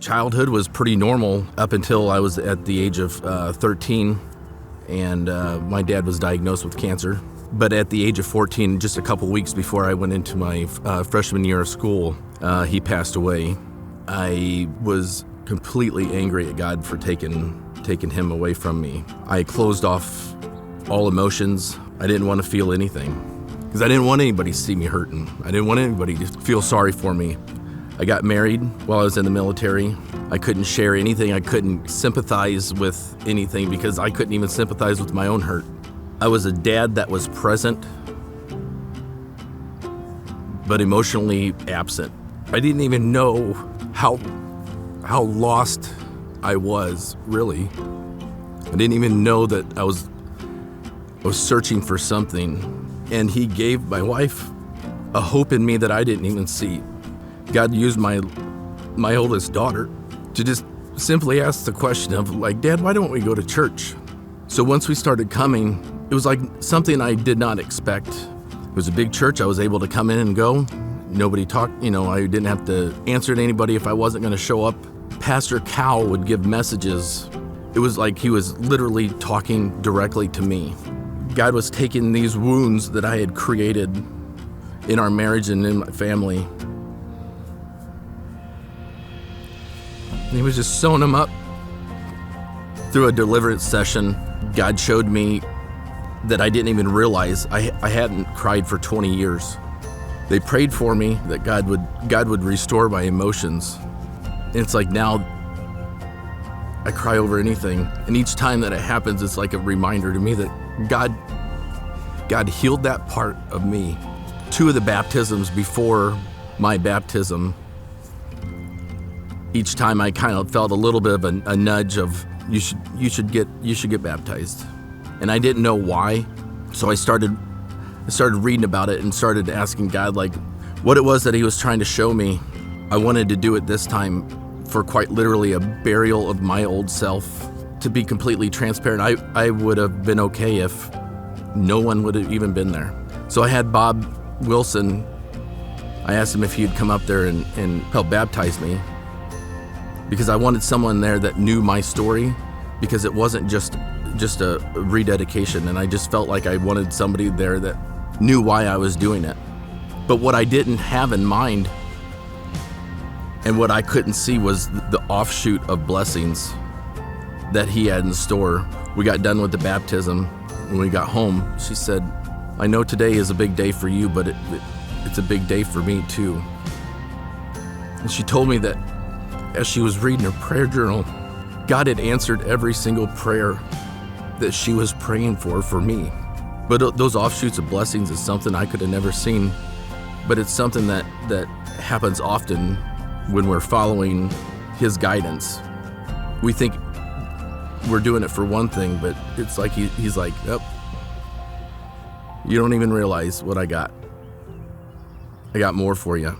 Childhood was pretty normal up until I was at the age of 13, and my dad was diagnosed with cancer. But at the age of 14, just a couple weeks before I went into my freshman year of school, he passed away. I was completely angry at God for taking him away from me. I closed off all emotions. I didn't want to feel anything because I didn't want anybody to see me hurting. I didn't want anybody to feel sorry for me. I got married while I was in the military. I couldn't share anything. I couldn't sympathize with anything because I couldn't even sympathize with my own hurt. I was a dad that was present, but emotionally absent. I didn't even know how lost I was, really. I didn't even know that I was searching for something. And he gave my wife a hope in me that I didn't even see. God used my oldest daughter to just simply ask the question of, like, Dad, why don't we go to church? So once we started coming, it was like something I did not expect. It was a big church. I was able to come in and go. Nobody talked, I didn't have to answer to anybody if I wasn't going to show up. Pastor Cal would give messages. It was like he was literally talking directly to me. God was taking these wounds that I had created in our marriage and in my family. And he was just sewing them up. Through a deliverance session, God showed me that I didn't even realize I hadn't cried for 20 years. They prayed for me that God would restore my emotions. And it's like now I cry over anything. And each time that it happens, it's like a reminder to me that God healed that part of me. 2 of the baptisms before my baptism, each time I kind of felt a little bit of a nudge of you should get baptized. And I didn't know why. So I started reading about it and started asking God, like, what it was that he was trying to show me. I wanted to do it this time for quite literally a burial of my old self. To be completely transparent, I would have been okay if no one would have even been there. So I had Bob Wilson, I asked him if he'd come up there and help baptize me, because I wanted someone there that knew my story, because it wasn't just a rededication, and I just felt like I wanted somebody there that knew why I was doing it. But what I didn't have in mind and what I couldn't see was the offshoot of blessings that he had in store. We got done with the baptism. When we got home, she said, I know today is a big day for you, but it's a big day for me too. And she told me that as she was reading her prayer journal, God had answered every single prayer that she was praying for me. But those offshoots of blessings is something I could have never seen. But it's something that happens often when we're following his guidance. We think we're doing it for one thing, but it's like he's like, oh, you don't even realize what I got. I got more for you.